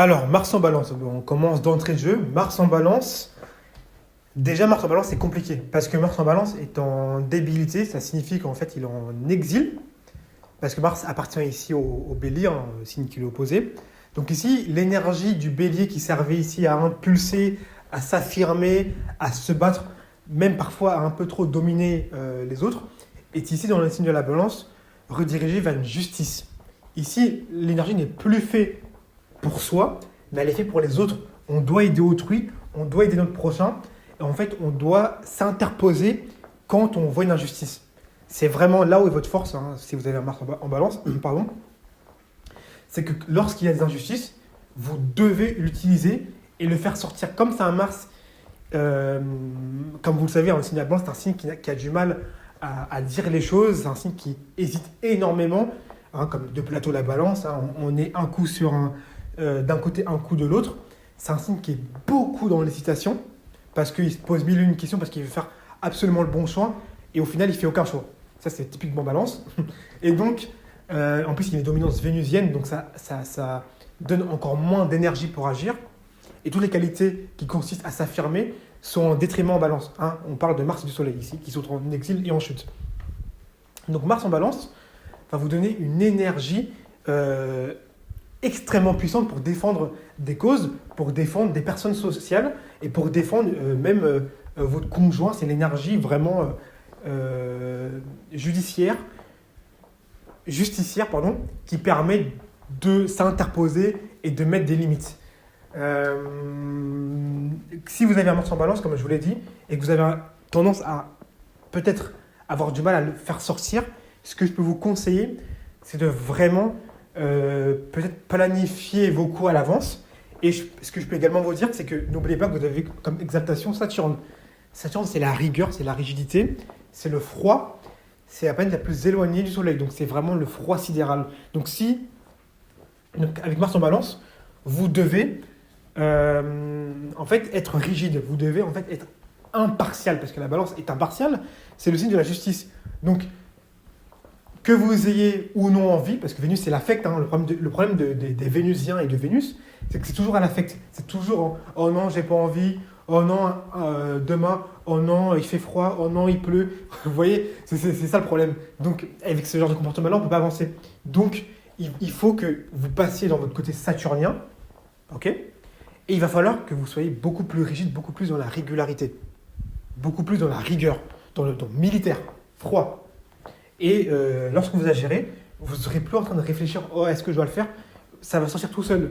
Alors, Mars en balance, bon, on commence d'entrée de jeu. Mars en balance, déjà Mars en balance c'est compliqué parce que Mars en balance est en débilité, ça signifie qu'en fait il est en exil parce que Mars appartient ici au bélier, hein, signe qui est opposé. Donc ici, l'énergie du bélier qui servait ici à impulser, à s'affirmer, à se battre, même parfois à un peu trop dominer les autres, est ici dans le signe de la balance, redirigée vers une justice. Ici, l'énergie n'est plus faite pour soi, mais elle est faite pour les autres. On doit aider autrui, on doit aider notre prochain, et en fait, on doit s'interposer quand on voit une injustice. C'est vraiment là où est votre force, hein, si vous avez un Mars en balance, pardon, c'est que lorsqu'il y a des injustices, vous devez l'utiliser et le faire sortir. Comme c'est un Mars, comme vous le savez, un signe à blanc, c'est un signe qui a du mal à dire les choses, c'est un signe qui hésite énormément, hein, comme de Plateau la balance, hein, on est un coup d'un côté, un coup de l'autre. C'est un signe qui est beaucoup dans l'hésitation, parce qu'il se pose mille et une questions, parce qu'il veut faire absolument le bon choix, et au final, il ne fait aucun choix. Ça, c'est typiquement balance. Et donc, en plus, il y a une dominance vénusienne, donc ça donne encore moins d'énergie pour agir. Et toutes les qualités qui consistent à s'affirmer sont en détriment en balance. Hein. On parle de Mars et du Soleil ici, qui sont en exil et en chute. Donc Mars en balance va vous donner une énergie extrêmement puissante pour défendre des causes, pour défendre des personnes sociales et pour défendre même votre conjoint. C'est l'énergie vraiment justicière, qui permet de s'interposer et de mettre des limites. Si vous avez un Mars en balance, comme je vous l'ai dit, et que vous avez tendance à peut-être avoir du mal à le faire sortir, ce que je peux vous conseiller, c'est de vraiment peut-être planifier vos coups à l'avance. Et ce que je peux également vous dire, c'est que n'oubliez pas que vous avez comme exaltation Saturne. Saturne, c'est la rigueur, c'est la rigidité, c'est le froid, c'est la planète la plus éloignée du Soleil. Donc c'est vraiment le froid sidéral. Donc avec Mars en balance, vous devez en fait être rigide, vous devez en fait être impartial, parce que la balance est impartiale, c'est le signe de la justice. Donc que vous ayez ou non envie, parce que Vénus c'est l'affect, hein, le problème des Vénusiens et de Vénus, c'est que c'est toujours à l'affect, c'est toujours oh non j'ai pas envie, oh non demain, oh non il fait froid, oh non il pleut, vous voyez, c'est ça le problème. Donc avec ce genre de comportement là on peut pas avancer. Donc il faut que vous passiez dans votre côté saturnien, ok, et il va falloir que vous soyez beaucoup plus rigide, beaucoup plus dans la régularité, beaucoup plus dans la rigueur, dans le militaire, froid. Et lorsque vous agirez, vous ne serez plus en train de réfléchir « Oh, est-ce que je dois le faire ?» Ça va sortir tout seul.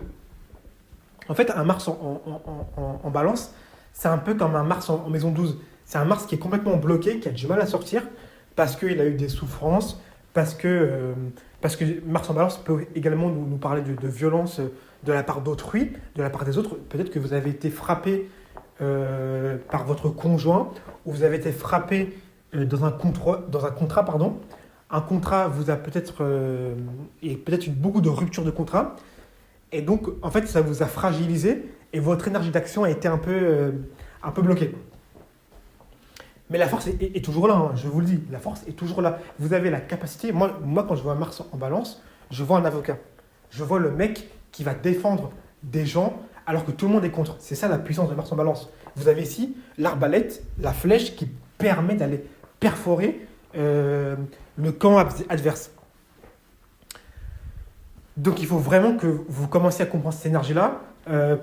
En fait, un Mars en balance, c'est un peu comme un Mars en maison 12. C'est un Mars qui est complètement bloqué, qui a du mal à sortir, parce qu'il a eu des souffrances, parce que Mars en balance peut également nous parler de violence de la part d'autrui, de la part des autres. Peut-être que vous avez été frappé par votre conjoint, ou vous avez été frappé dans un contrat, pardon. Un contrat vous a peut-être beaucoup de ruptures de contrat, et donc en fait ça vous a fragilisé et votre énergie d'action a été un peu bloquée. Mais la force est toujours là, hein, je vous le dis, la force est toujours là. Vous avez la capacité. Moi quand je vois Mars en balance, je vois un avocat. Je vois le mec qui va défendre des gens alors que tout le monde est contre. C'est ça la puissance de Mars en balance. Vous avez ici l'arbalète, la flèche qui permet d'aller perforer le camp adverse. Donc il faut vraiment que vous commenciez à comprendre cette énergie-là.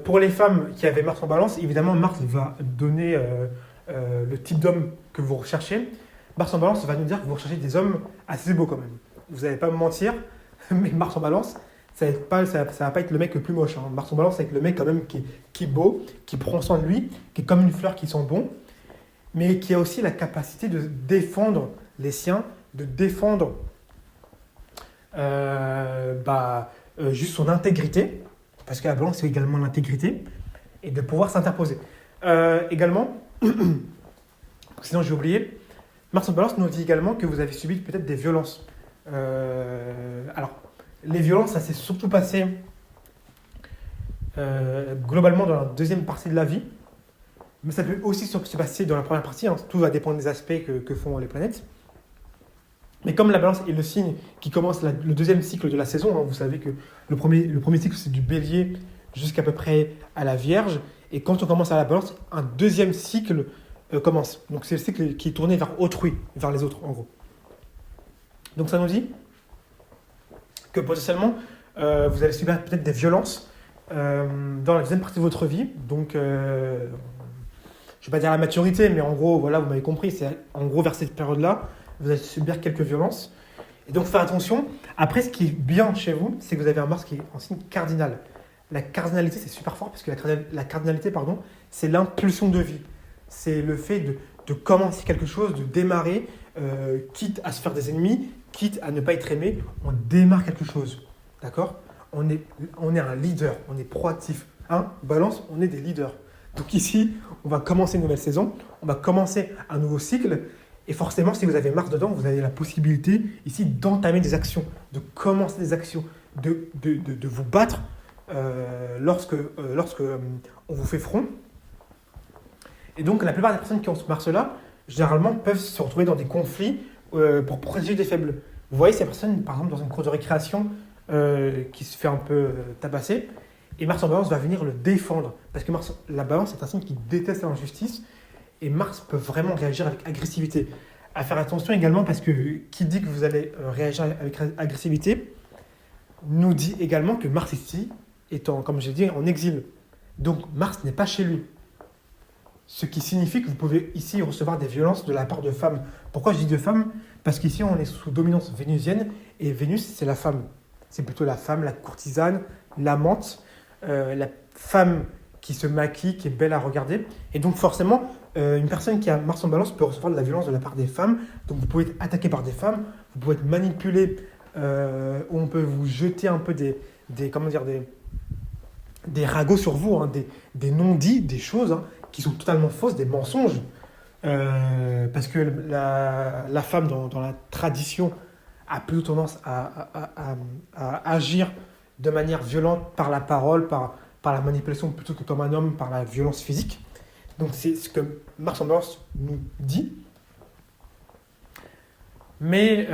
Pour les femmes qui avaient Mars en balance, évidemment, Mars va donner le type d'homme que vous recherchez. Mars en balance va nous dire que vous recherchez des hommes assez beaux quand même. Vous n'allez pas me mentir, mais Mars en balance, ça va pas être le mec le plus moche. Hein. Mars en balance, c'est avec le mec quand même qui est beau, qui prend soin de lui, qui est comme une fleur qui sent bon, mais qui a aussi la capacité de défendre les siens, de défendre juste son intégrité, parce que la balance c'est également l'intégrité, et de pouvoir s'interposer. Également, sinon j'ai oublié, Mars en balance nous dit également que vous avez subi peut-être des violences. Alors, les violences, ça s'est surtout passé globalement dans la deuxième partie de la vie, mais ça peut aussi se passer dans la première partie, hein. Tout va dépendre des aspects que font les planètes. Mais comme la balance est le signe qui commence le deuxième cycle de la saison, hein, vous savez que le premier cycle c'est du bélier jusqu'à peu près à la Vierge. Et quand on commence à la Balance, un deuxième cycle commence. Donc c'est le cycle qui est tourné vers autrui, vers les autres en gros. Donc ça nous dit que potentiellement, vous allez subir peut-être des violences dans la deuxième partie de votre vie. Donc, je ne vais pas dire la maturité, mais en gros, voilà, vous m'avez compris, c'est en gros vers cette période-là, vous allez subir quelques violences. Et donc, faire attention. Après, ce qui est bien chez vous, c'est que vous avez un Mars qui est en signe cardinal. La cardinalité, c'est super fort parce que la cardinalité, pardon, c'est l'impulsion de vie. C'est le fait de commencer quelque chose, de démarrer, quitte à se faire des ennemis, quitte à ne pas être aimé, on démarre quelque chose. D'accord ? On est un leader, on est proactif. Hein ? Balance, on est des leaders. Donc ici, on va commencer une nouvelle saison, on va commencer un nouveau cycle. Et forcément, si vous avez Mars dedans, vous avez la possibilité ici d'entamer des actions, de commencer des actions, de vous battre lorsque on vous fait front. Et donc, la plupart des personnes qui ont ce Mars-là, généralement, peuvent se retrouver dans des conflits pour protéger des faibles. Vous voyez ces personnes, par exemple, dans une cour de récréation qui se fait un peu tabasser, et Mars en Balance va venir le défendre. Parce que Mars, la Balance, c'est un signe qui déteste l'injustice, et Mars peut vraiment réagir avec agressivité. À faire attention également, parce que qui dit que vous allez réagir avec agressivité, nous dit également que Mars ici est, comme je l'ai dit, en exil. Donc Mars n'est pas chez lui. Ce qui signifie que vous pouvez ici recevoir des violences de la part de femmes. Pourquoi je dis de femmes ? Parce qu'ici, on est sous dominance vénusienne, et Vénus, c'est la femme. C'est plutôt la femme, la courtisane, l'amante, la femme qui se maquille, qui est belle à regarder. Et donc forcément, une personne qui a Mars en Balance peut recevoir de la violence de la part des femmes. Donc vous pouvez être attaqué par des femmes, vous pouvez être manipulé, ou on peut vous jeter un peu des ragots sur vous, hein, des non-dits, des choses hein, qui sont totalement fausses, des mensonges. Parce que la femme, dans la tradition, a plutôt tendance à agir de manière violente par la parole, par la manipulation, plutôt que comme un homme, par la violence physique. Donc c'est ce que Mars en Balance nous dit. Mais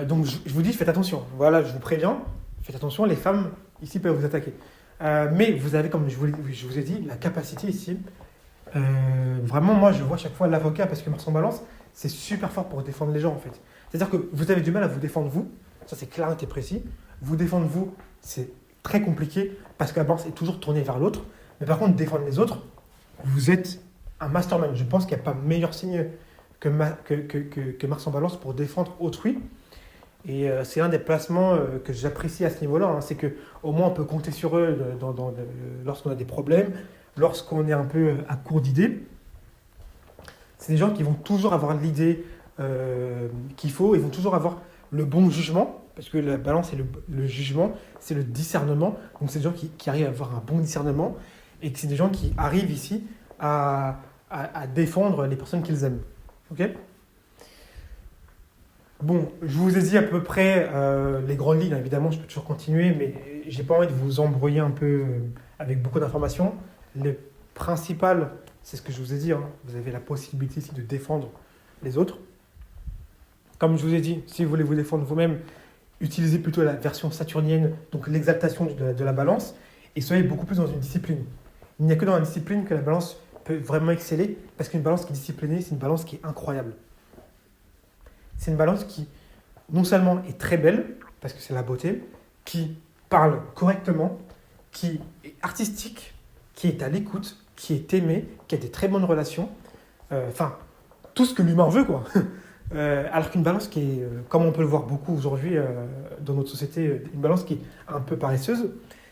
donc je vous dis, faites attention. Voilà, je vous préviens, faites attention, les femmes ici peuvent vous attaquer. Mais vous avez, comme je vous ai dit, la capacité ici. Vraiment, moi, je vois chaque fois l'avocat, parce que Mars en Balance, c'est super fort pour défendre les gens, en fait. C'est-à-dire que vous avez du mal à vous défendre vous, ça c'est clair et précis. Vous défendre vous, c'est très compliqué, parce que la balance est toujours tournée vers l'autre. Mais par contre, défendre les autres, vous êtes un mastermind. Je pense qu'il n'y a pas meilleur signe que Mars en Balance pour défendre autrui. Et c'est l'un des placements que j'apprécie à ce niveau-là. Hein. C'est qu'au moins, on peut compter sur eux lorsqu'on a des problèmes, lorsqu'on est un peu à court d'idées. C'est des gens qui vont toujours avoir l'idée qu'il faut, ils vont toujours avoir le bon jugement, parce que la balance et le jugement, c'est le discernement. Donc c'est des gens qui arrivent à avoir un bon discernement, et que c'est des gens qui arrivent ici à défendre les personnes qu'ils aiment. Ok ? Bon, je vous ai dit à peu près les grandes lignes. Évidemment, je peux toujours continuer, mais j'ai pas envie de vous embrouiller un peu avec beaucoup d'informations. Les principales, c'est ce que je vous ai dit. Hein. Vous avez la possibilité ici de défendre les autres. Comme je vous ai dit, si vous voulez vous défendre vous-même, utilisez plutôt la version saturnienne, donc l'exaltation de la balance, et soyez beaucoup plus dans une discipline. Il n'y a que dans la discipline que la balance peut vraiment exceller, parce qu'une balance qui est disciplinée, c'est une balance qui est incroyable. C'est une balance qui, non seulement est très belle, parce que c'est la beauté, qui parle correctement, qui est artistique, qui est à l'écoute, qui est aimée, qui a des très bonnes relations, tout ce que l'humain veut, quoi. Alors qu'une balance qui est, comme on peut le voir beaucoup aujourd'hui dans notre société, une balance qui est un peu paresseuse,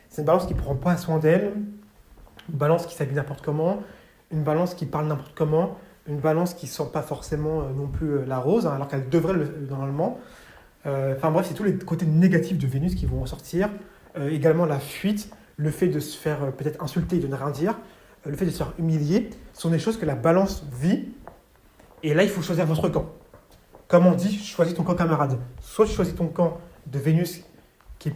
c'est une balance qui ne prend pas soin d'elle, une balance qui s'habille n'importe comment, une balance qui parle n'importe comment, une balance qui ne sent pas forcément non plus la rose, hein, alors qu'elle devrait normalement. Bref, c'est tous les côtés négatifs de Vénus qui vont ressortir. Également la fuite, le fait de se faire peut-être insulter et de ne rien dire, le fait de se faire humilier, sont des choses que la balance vit. Et là, il faut choisir votre camp. Comme on dit, choisis ton camp, camarade. Soit tu choisis ton camp de Vénus qui est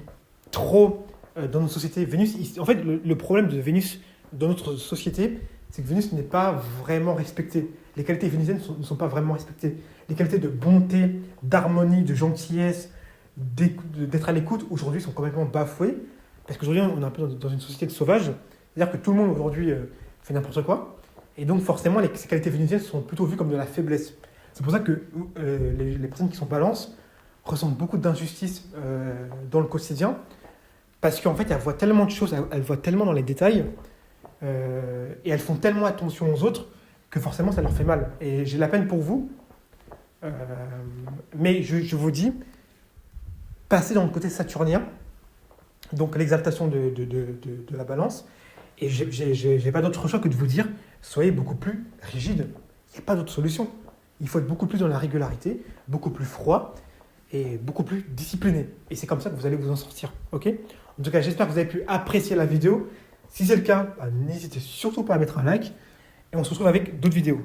trop dans notre société. Vénus, en fait, le problème de Vénus dans notre société, c'est que Vénus n'est pas vraiment respectée. Les qualités vénusiennes ne sont pas vraiment respectées. Les qualités de bonté, d'harmonie, de gentillesse, d'être à l'écoute, aujourd'hui, sont complètement bafouées Parce qu'aujourd'hui, on est un peu dans une société de sauvages. C'est-à-dire que tout le monde aujourd'hui fait n'importe quoi. Et donc, forcément, ces qualités vénusiennes sont plutôt vues comme de la faiblesse. C'est pour ça que les personnes qui sont balance ressentent beaucoup d'injustice dans le quotidien. Parce qu'en fait, elles voient tellement de choses, elles voient tellement dans les détails. Et elles font tellement attention aux autres que forcément, ça leur fait mal. Et j'ai la peine pour vous. Mais je vous dis, passez dans le côté saturnien. Donc l'exaltation de la balance. Et j'ai pas d'autre choix que de vous dire, soyez beaucoup plus rigide. Il n'y a pas d'autre solution. Il faut être beaucoup plus dans la régularité, beaucoup plus froid et beaucoup plus discipliné. Et c'est comme ça que vous allez vous en sortir. Ok ? En tout cas, j'espère que vous avez pu apprécier la vidéo. Si c'est le cas, n'hésitez surtout pas à mettre un like. Et on se retrouve avec d'autres vidéos.